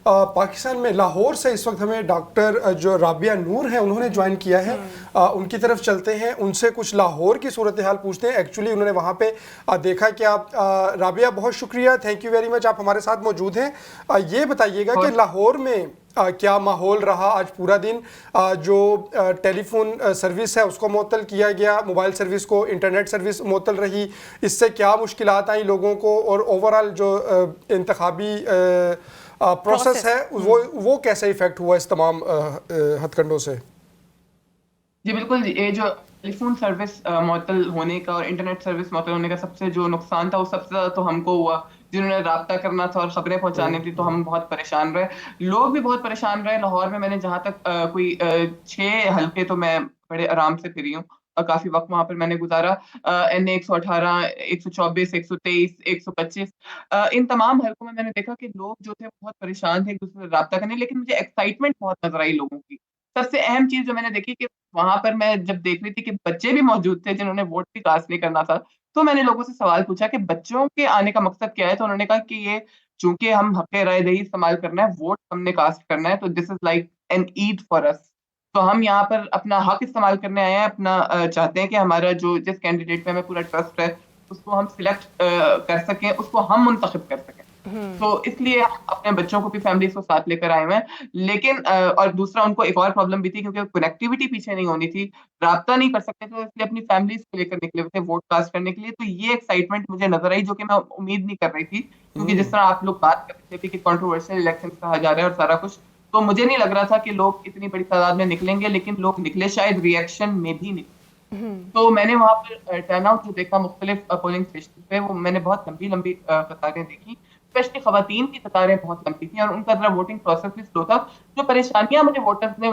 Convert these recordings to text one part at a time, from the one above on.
पाकिस्तान में लाहौर से इस वक्त हमें डॉक्टर जो राबिया नूर हैं उन्होंने ज्वाइन किया है। उनकी तरफ चलते हैं, उनसे कुछ लाहौर की सूरत हाल पूछते हैं। एक्चुअली उन्होंने वहाँ पे देखा कि आप राबिया, बहुत शुक्रिया, थैंक यू वेरी मच, आप हमारे साथ मौजूद हैं। ये बताइएगा कि लाहौर में क्या माहौल रहा आज पूरा दिन? जो टेलीफोन सर्विस है उसको मुअत्तल किया गया, मोबाइल सर्विस को, इंटरनेट सर्विस मुअत्तल रही, इससे क्या मुश्किलात आई लोगों को, और ओवरऑल जो इंतखाबी प्रोसेस है वो कैसे इफेक्ट हुआ इस तमाम हथकंडों से? जी बिल्कुल, ये जो टेलीफोन सर्विस मुअत्तल होने का और इंटरनेट सर्विस मुअत्तल होने का सबसे जो नुकसान था वो सबसे ज़्यादा तो हमको हुआ, जिन्होंने राब्ता करना था और खबरें पहुंचानी थी, तो हम बहुत परेशान रहे, लोग भी बहुत परेशान रहे। लाहौर में मैंने जहाँ तक कोई 6 हल्के तो मैं बड़े आराम से फिरी हूँ और काफ़ी वक्त वहाँ पर मैंने गुजारा। NA 118, 124, 123, 125, इन तमाम हल्कों में मैंने देखा कि लोग जो थे बहुत परेशान थे एक दूसरे से राब्ता करने, लेकिन मुझे एक्साइटमेंट बहुत नजर आई लोगों की। सबसे अहम चीज़ जो मैंने देखी कि वहाँ पर मैं जब देख रही थी कि बच्चे भी मौजूद थे जिन्होंने वोट भी कास्ट नहीं करना था, तो मैंने लोगों से सवाल पूछा कि बच्चों के आने का मकसद क्या है? तो उन्होंने कहा कि ये चूँकि हम हक़ राय-दही इस्तेमाल करना है, वोट हमने कास्ट करना है, तो this is like an Eid for us. तो हम यहाँ पर अपना हक़ इस्तेमाल करने आए हैं, अपना चाहते हैं कि हमारा जो जिस कैंडिडेट पे हमें पूरा ट्रस्ट है, उसको हम सिलेक्ट कर सकें, उसको हम मुंतखब कर सकें। तो इसलिए हम अपने बच्चों को भी फैमिलीज़ को साथ लेकर आए हुए हैं। लेकिन और दूसरा उनको एक और प्रॉब्लम भी थी क्योंकि कनेक्टिविटी पीछे नहीं होनी थी, राब्ता नहीं कर सकते थे, तो इसलिए अपनी फैमिलीज़ को लेकर निकले हुए थे वोट कास्ट करने के लिए। तो ये एक्साइटमेंट मुझे नज़र आई जो कि मैं उम्मीद नहीं कर रही थी, क्योंकि जिस तरह आप लोग बात कर रहे थे कि कंट्रोवर्शियल इलेक्शंस कहा जा रहा है और सारा कुछ, तो मुझे नहीं लग रहा था कि लोग इतनी बड़ी तादाद में निकलेंगे, लेकिन लोग निकले शायद रिएक्शन में भी निकले। तो मैंने वहाँ पर टर्नआउट जो देखा मुख्तलिफ पोलिंग स्टेशन पे, वो मैंने बहुत लंबी-लंबी कतारें देखी। स्पेशली खवातीन की कतारें बहुत लंबी थी और उनका ज़रा वोटिंग प्रोसेस भी स्लो था। जो परेशानियाँ मुझे वोटर्स ने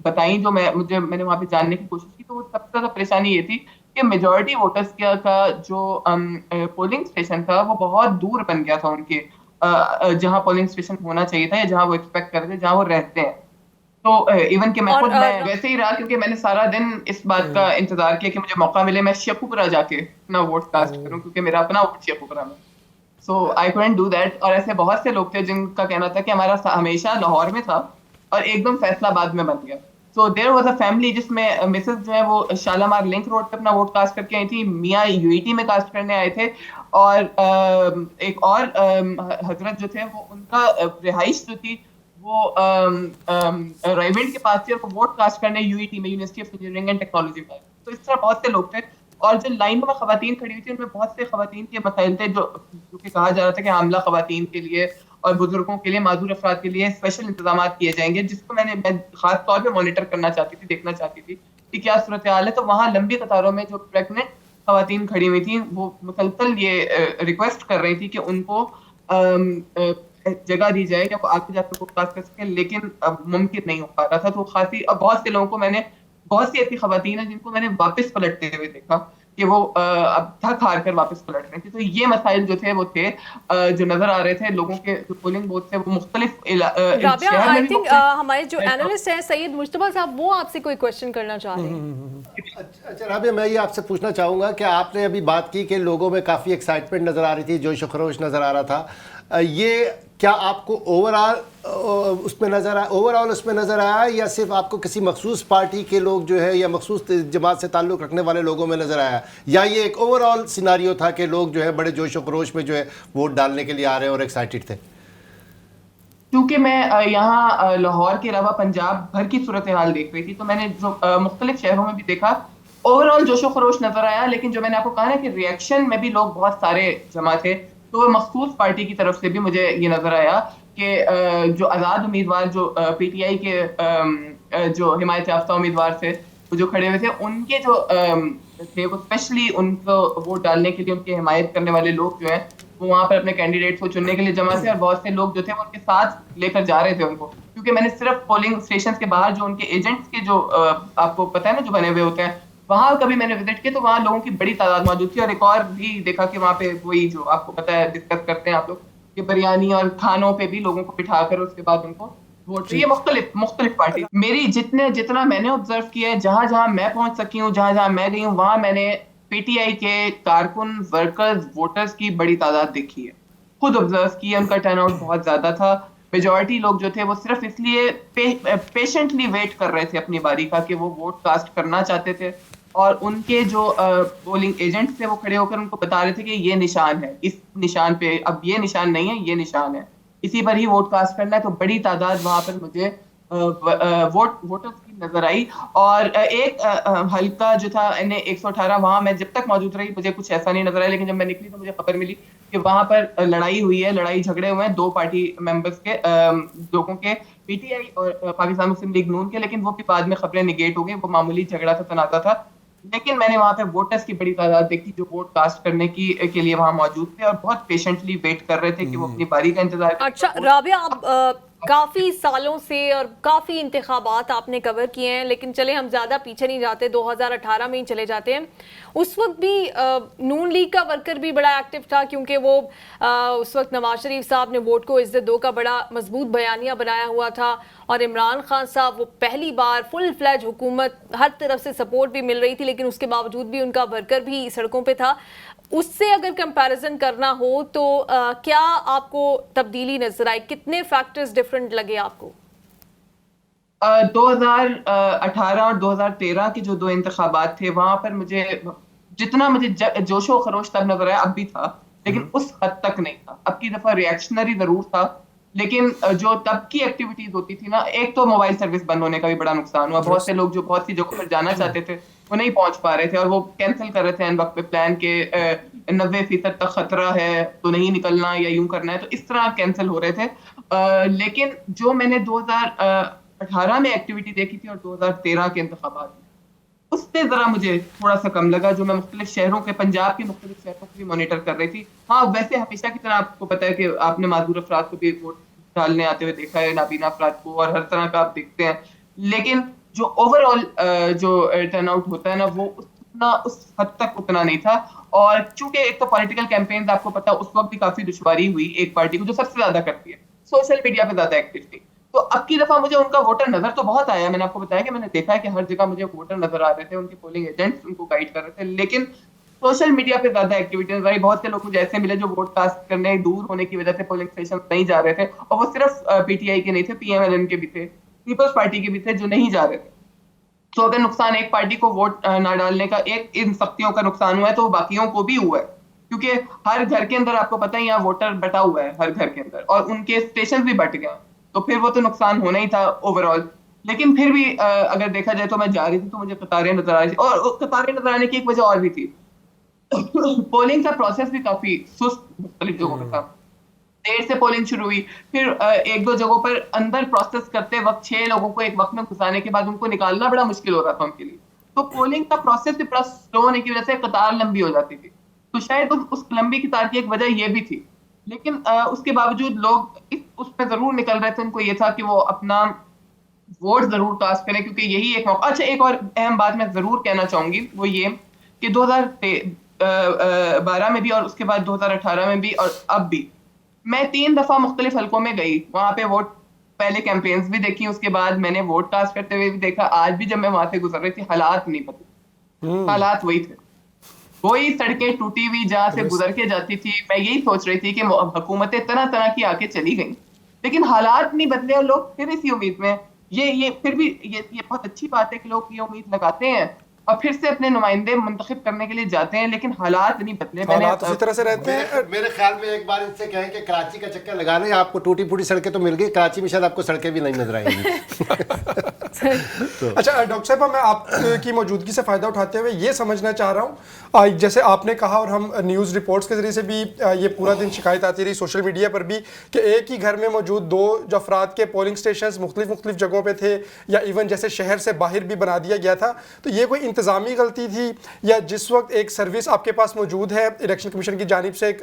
बताई, जो मैंने वहाँ पे जानने की कोशिश की, तो वो सबसे ज़्यादा परेशानी ये थी कि मेजॉरिटी वोटर्स का जो पोलिंग स्टेशन था, वो बहुत दूर बन गया था उनके जहाँ पोलिंग स्टेशन होना चाहिए था या जहाँ वो एक्सपेक्ट कर रहे थे, जहाँ वो रहते हैं। तो इवन कि मैं वैसे ही रहा, क्योंकि मैंने सारा दिन इस बात का इंतज़ार किया कि मुझे मौका मिले मैं शेखुपुरा जाके अपना वोट कास्ट करूँ, क्योंकि मेरा अपना वोट शेखुपुरा में। सो आई कुडन्ट डू दैट। और ऐसे बहुत से लोग थे जिनका कहना था कि हमारा हमेशा लाहौर में था और एकदम फैसलाबाद में बन गया। So there was a family जिसमें मिसेस जो है वो शालामार लिंक रोड पे अपना वोट कास्ट करके आई थी, मियाँ यूईटी में कास्ट करने आए थे, और एक और हज़रत जो थे वो उनका रिहाइश जो थी वो रायवेंड के पास थी और वो वोट कास्ट करने यूईटी में, university of engineering and technology में आए। तो इस तरह बहुत से लोग थे और जो लाइनों में खवातीन खड़ी हुई थी उनमें बहुत से खवातीन के मसाइल थे, जो कि कहा जा रहा था कि हामला खवातीन के लिए और बुजुर्गों के लिए, माजूर अफराद के लिए स्पेशल इंतजाम किए जाएंगे, जिसको मैं खास तौर पे मॉनिटर करना चाहती थी, देखना चाहती थी कि क्या सूरत हाल है। तो वहाँ लंबी कतारों में जो प्रेग्नेंट खवातीन खड़ी हुई थी वो मुसलसल ये रिक्वेस्ट कर रही थी कि उनको जगह दी जाए कि वो आगे जाकर वो कास्ट कर सकें, लेकिन अब मुमकिन नहीं हो पा रहा था। तो खासी अब बहुत से लोगों को मैंने, बहुत सी ऐसी खवातीन हैं जिनको मैंने वापस पलटते हुए देखा कि वो अब थक हार कर वापस पलट रही थी। तो ये मसाइल जो थे वो थे जो नजर आ रहे थे लोगों के जो पोलिंग बूथ थे वो मुख्तलिफ राबिया, शहर में आई भी थिंक हमारे जो एनालिस्ट हैं सैयद मुश्तबा साहब, वो आपसे कोई क्वेश्चन करना चाह रहे हैं। अच्छा राबिया, मैं ये आपसे पूछना चाहूँगा कि आपने अभी बात की कि लोगों में काफ़ी एक्साइटमेंट नज़र आ रही थी, जोश खरोश नज़र आ रहा था, ये क्या आपको ओवरऑल उसमें नज़र आया या सिर्फ आपको किसी मखसूस पार्टी के लोग जो है या मखसूस जमात से ताल्लुक़ रखने वाले लोगों में नज़र आया, या ये एक ओवरऑल सिनारियो था कि लोग जो है बड़े जोश व खरोश में जो है वोट डालने के लिए आ रहे हैं और एक्साइटेड थे? क्योंकि मैं यहाँ लाहौर के अलावा पंजाब भर की सूरत हाल देख रही थी, तो मैंने जो मुख्तलिफ शहरों में भी देखा, ओवरऑल जोशो खरोश नजर आया। लेकिन जो मैंने आपको कहा ना कि रिएक्शन में भी लोग बहुत सारे जमा थे, तो मखसूस पार्टी की तरफ से भी मुझे ये नजर आया कि जो आज़ाद उम्मीदवार, जो पीटीआई के जो हिमायत याफ्ता उम्मीदवार थे, वो जो खड़े हुए थे, उनके जो थे वो स्पेशली उनको वोट डालने के लिए उनकी हिमायत करने वाले लोग जो हैं वो वहाँ पर अपने कैंडिडेट्स को चुनने के लिए जमा थे, और बहुत से लोग जो थे वो उनके साथ लेकर जा रहे थे उनको। क्योंकि मैंने सिर्फ पोलिंग स्टेशन के बाहर जो उनके एजेंट्स के जो आपको पता है ना जो बने हुए होते हैं, वहाँ कभी मैंने विजिट किया तो वहाँ लोगों की बड़ी तादाद मौजूद थी। और एक और भी देखा कि वहाँ पे वही जो आपको पता है डिस्कस करते हैं आप लोग कि बिरयानी और खानों पे भी लोगों को बिठा कर उसके बाद उनको वोट। ये मुख्तलिफ पार्टी मेरी जितना मैंने ऑब्जर्व किया है, जहां जहां मैं पहुंच सकी हूँ, जहां जहां मैं गई हूँ, वहां मैंने पीटीआई के कारकुन, वर्कर्स, वोटर्स की बड़ी तादाद देखी है, खुद ऑब्जर्व की है। उनका टर्नआउट बहुत ज्यादा था। मेजॉरिटी लोग जो थे वो सिर्फ इसलिए पेशेंटली वेट कर रहे थे अपनी बारी का कि वो वोट कास्ट करना चाहते थे, और उनके जो पोलिंग एजेंट्स थे वो खड़े होकर उनको बता रहे थे कि ये निशान है, इस निशान पे, अब ये निशान नहीं है, ये निशान है, इसी पर ही वोट कास्ट करना है। तो बड़ी तादाद वहां पर मुझे वोटर्स की नजर आई, और एक हल्का जो था NA-118, वहां मैं जब तक मौजूद रही मुझे कुछ ऐसा नहीं नजर आया, लेकिन जब मैं निकली तो मुझे खबर मिली कि वहां पर लड़ाई हुई है, लड़ाई झगड़े हुए हैं दो पार्टी मेंबर्स के, लोगों के, PTI और पाकिस्तान मुस्लिम लीग नून के, लेकिन वो भी बाद में खबरें निगेट हो गई, वो मामूली झगड़ा था, तनाज़ा था। लेकिन मैंने वहां पे वोटर्स की बड़ी तादाद देखी जो वोट कास्ट करने के लिए वहां मौजूद थे और बहुत पेशेंटली वेट कर रहे थे कि वो अपनी बारी का इंतजार करें। अच्छा राबिया, आप काफ़ी सालों से और काफ़ी इंतखाबात आपने कवर किए हैं, लेकिन चले हम ज़्यादा पीछे नहीं जाते, 2018 में ही चले जाते हैं। उस वक्त भी नून लीग का वर्कर भी बड़ा एक्टिव था, क्योंकि वो उस वक्त नवाज शरीफ साहब ने वोट को इज्जत दो का बड़ा मजबूत बयानिया बनाया हुआ था, और इमरान खान साहब वो पहली बार फुल फ्लैज हुकूमत, हर तरफ से सपोर्ट भी मिल रही थी, लेकिन उसके बावजूद भी उनका वर्कर भी सड़कों पे था। उससे अगर कंपैरिजन करना हो तो क्या आपको तब्दीली नजर आई? कितने फैक्टर्स डिफरेंट लगे आपको? 2018 और 2013 के जो दो इंतखाबात थे वहां पर मुझे जितना जोशो खरोश तब नजर आया, अब भी था, लेकिन उस हद तक नहीं था। अब की दफा रिएक्शनरी जरूर था, लेकिन जो तब की एक्टिविटीज होती थी ना, एक तो मोबाइल सर्विस बंद होने का भी बड़ा नुकसान हुआ। बहुत से लोग जो बहुत सी जगहों पर जाना चाहते थे वो नहीं पहुंच पा रहे थे, और वो कैंसिल कर रहे थे एन वक्त पे प्लान के 90% तक खतरा है तो नहीं निकलना या यूं करना है, तो इस तरह कैंसिल हो रहे थे। लेकिन जो मैंने 2018 में एक्टिविटी देखी थी और 2013 के इंतखाबात में, उससे जरा मुझे थोड़ा सा कम लगा। जो मैं मुख्तलिफ शहरों के, पंजाब के मुख्तलिफ शहरों को भी मॉनिटर कर रही थी। हाँ, वैसे हमेशा की तरह आपको पता है कि आपने माजूर अफराद को भी वोट डालने आते हुए देखा है, नाबीना अफराद को, और हर तरह का आप देखते हैं, लेकिन जो ओवरऑल जो टर्नआउट होता है ना, वो उतना उस हद तक उतना नहीं था। और चूंकि एक तो पॉलिटिकल कैंपेन आपको पता, उस वक्त भी काफी दुश्वारी हुई एक पार्टी को जो सबसे ज्यादा करती है, सोशल मीडिया पे ज्यादा एक्टिव थी। तो अब की दफा मुझे उनका वोटर नजर तो बहुत आया, मैंने आपको बताया कि मैंने देखा है कि हर जगह मुझे वोटर नजर आ रहे थे, उनके पोलिंग एजेंट्स उनको गाइड कर रहे थे, लेकिन सोशल मीडिया पे ज्यादा एक्टिविटी नजर आई। बहुत से लोग मुझे ऐसे मिले जो वोट कास्ट करने दूर होने की वजह से पोलिंग स्टेशन नहीं जा रहे थे, और वो सिर्फ PTI के नहीं थे, PMLN के भी थे, पीपल्स पार्टी के भी थे जो नहीं जा रहे थे। तो अगर नुकसान एक पार्टी को वोट ना डालने का, एक इन शक्तियों का नुकसान हुआ है, तो बाकियों को भी हुआ है, क्योंकि हर घर के अंदर आपको पता है यहाँ वोटर बटा हुआ है हर घर के अंदर, और उनके स्टेशन भी बट गए, तो फिर वो तो नुकसान होना ही था ओवरऑल। लेकिन फिर भी अगर देखा जाए तो मैं जा रही थी तो मुझे कतारें नजर आ रही थी, और कतारें नजर आने की एक वजह और भी थी। पोलिंग का प्रोसेस भी काफी सुस्त मुख्तलिफ जगहों पे था, देर से पोलिंग शुरू हुई, फिर एक दो जगहों पर अंदर प्रोसेस करते वक्त 6 लोगों को एक वक्त में घुसाने के बाद उनको निकालना बड़ा मुश्किल हो रहा था उनके लिए। तो पोलिंग का प्रोसेस भी बड़ा स्लो होने की वजह से कतार लंबी हो जाती थी। तो शायद उस लंबी कतार की एक वजह यह भी थी, लेकिन उसके बावजूद लोग उस पर जरूर निकल रहे थे। उनको ये था कि वो अपना वोट जरूर कास्ट करें, क्योंकि यही एक मौका। अच्छा, एक और अहम बात मैं जरूर कहना चाहूंगी, वो ये कि 2012 में भी और उसके बाद 2018 में भी और अब भी मैं 3 दफा मुख्तलिफ हलकों में गई, वहां पे वोट, पहले कैंपेन्स भी देखी, उसके बाद मैंने वोट कास्ट करते हुए भी देखा। आज भी जब मैं वहां से गुजर रही थी, हालात नहीं बदले, हालात वही थे, वही सड़कें टूटी हुई जहां से गुजर के जाती थी। मैं यही सोच रही थी कि हुकूमतें तरह तरह की आके चली गई, लेकिन हालात नहीं बदले, और लोग फिर इसी उम्मीद में, ये फिर भी ये बहुत अच्छी बात है कि लोग ये उम्मीद लगाते हैं और फिर से अपने नुमाइंदे मुंतखब करने के लिए जाते हैं, लेकिन हालात नहीं बदले। हालात उसी तरह से रहते हैं। मेरे ख्याल में एक बार इनसे कहें कि कराची का चक्कर लगाना है, आपको टूटी फूटी सड़कें तो मिल गई, कराची में शायद आपको सड़कें भी नहीं नजर आएंगी। अच्छा डॉक्टर साहब, मैं आपकी मौजूदगी से फ़ायदा उठाते हुए ये समझना चाह रहा हूँ, जैसे आपने कहा और हम न्यूज़ रिपोर्ट्स के ज़रिए से भी ये पूरा दिन शिकायत आती रही सोशल मीडिया पर भी कि एक ही घर में मौजूद 2 अफराद के पोलिंग स्टेशन मुख्तलिफ जगहों पे थे, या इवन जैसे शहर से बाहर भी बना दिया गया था। तो ये कोई इंतज़ामी गलती थी, या जिस वक्त एक सर्विस आपके पास मौजूद है, इलेक्शन कमीशन की जानिब से एक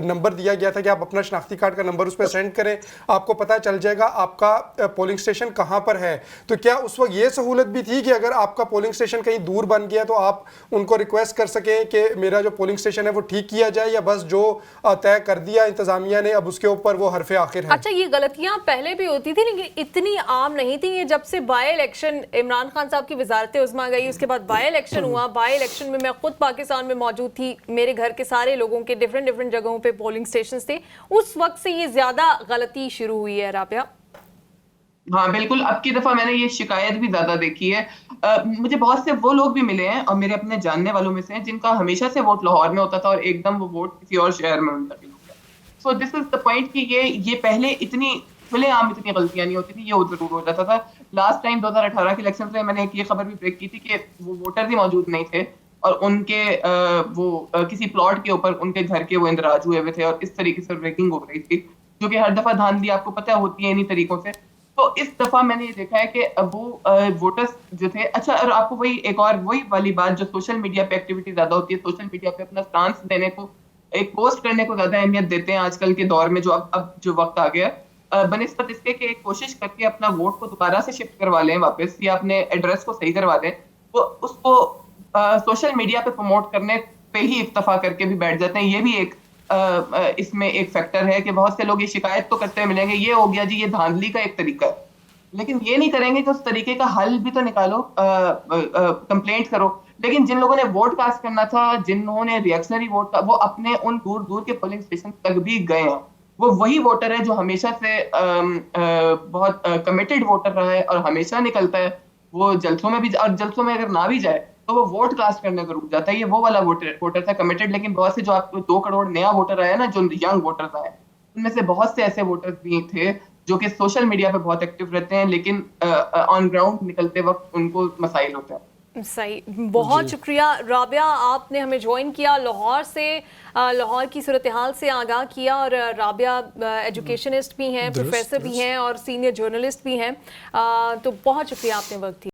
नंबर दिया गया था कि आप अपना शनाख्ती कार्ड का नंबर उस पर सेंड करें, आपको पता चल जाएगा आपका पोलिंग स्टेशन कहाँ पर है, तो क्या उस वक्त ये सहूलत भी थी कि अगर आपका पोलिंग स्टेशन कहीं दूर बन गया तो आप उनको रिक्वेस्ट कर सकें कि मेरा जो पोलिंग स्टेशन है वो ठीक किया जाए, या बस जो तय कर दिया इंतजामिया ने अब उसके ऊपर वो हरफे आखिर है? अच्छा, ये गलतियां पहले भी होती थी लेकिन इतनी आम नहीं थी। ये जब से बाई इलेक्शन इमरान खान साहब की वजारत उज़्मा गई, उसके बाद बाई इलेक्शन हुआ, बाई इलेक्शन में मैं खुद पाकिस्तान में मौजूद थी, मेरे घर के सारे लोगों के डिफरेंट डिफरेंट जगहों पे पोलिंग स्टेशन थे, उस वक्त से ये ज्यादा गलती शुरू हुई है राबिया। हाँ बिल्कुल, अब की दफा मैंने ये शिकायत भी ज्यादा देखी है। मुझे बहुत से वो लोग भी मिले हैं और मेरे अपने जानने वालों में से हैं जिनका हमेशा से वोट लाहौर में होता था और एकदम वो वोट किसी और शहर में मुंतकिल हो गया। So this is the point कि ये पहले इतनी खुलेआम इतनी गलतियां नहीं होती थी, ये जरूर हो जाता था। लास्ट टाइम 2018 के इलेक्शन में मैंने एक ये खबर भी ब्रेक की थी कि वो वोटर ही मौजूद नहीं थे और उनके किसी प्लॉट के ऊपर उनके घर के वो इंदराज हुए हुए थे और इस तरीके से ब्रेकिंग हो रही थी, जो कि हर दफा धांधली आपको पता होती है इन्हीं तरीकों से। तो इस दफा मैंने ये देखा है कि वो वोटर्स जो थे, अच्छा और आपको वही एक और वही वाली बात जो सोशल मीडिया पे एक्टिविटी ज्यादा होती है, सोशल मीडिया पे अपना स्टांस देने को, एक पोस्ट करने को ज्यादा अहमियत देते हैं आजकल के दौर में, जो अब जो वक्त आ गया बनिस्बत इसके कि एक कोशिश करके अपना वोट को दोबारा से शिफ्ट करवा लें वापस, या अपने एड्रेस को सही करवा दें, वो उसको सोशल मीडिया पे प्रमोट करने पे ही इक्तफा करके भी बैठ जाते हैं। ये भी एक इसमें एक फैक्टर है कि बहुत से लोग ये शिकायत तो करते मिलेंगे, ये हो गया जी, ये धांधली का एक तरीका है, लेकिन ये नहीं करेंगे कि उस तरीके का हल भी तो निकालो, कंप्लेंट करो। लेकिन जिन लोगों ने वोट कास्ट करना था, जिन्होंने रिएक्शनरी वोट का, वो अपने उन दूर दूर के पोलिंग स्टेशन तक भी गए हैं। वो वही वोटर है जो हमेशा से बहुत कमिटेड वोटर रहा है और हमेशा निकलता है। वो जलसों में भी, और जलसों में अगर ना भी जाए तो वो वोट कास्ट करने जरूर जाता है। ये वो वाला वोटर था कमिटेड। लेकिन बहुत से जो आपको 2 करोड़ नया वोटर आया ना, जो यंग वोटर्स आए, उनमें से बहुत से ऐसे वोटर्स भी थे जो कि सोशल मीडिया पे बहुत एक्टिव रहते हैं, लेकिन ऑन ग्राउंड निकलते वक्त उनको मसाइल होते हैं। सही, बहुत शुक्रिया राबिया, आपने हमें ज्वाइन किया लाहौर से, लाहौर की सूरत हाल से आगाह किया। और राबिया एजुकेशनिस्ट भी हैं, प्रोफेसर भी हैं और सीनियर जर्नलिस्ट भी हैं, तो बहुत शुक्रिया आपने वक्त दिया।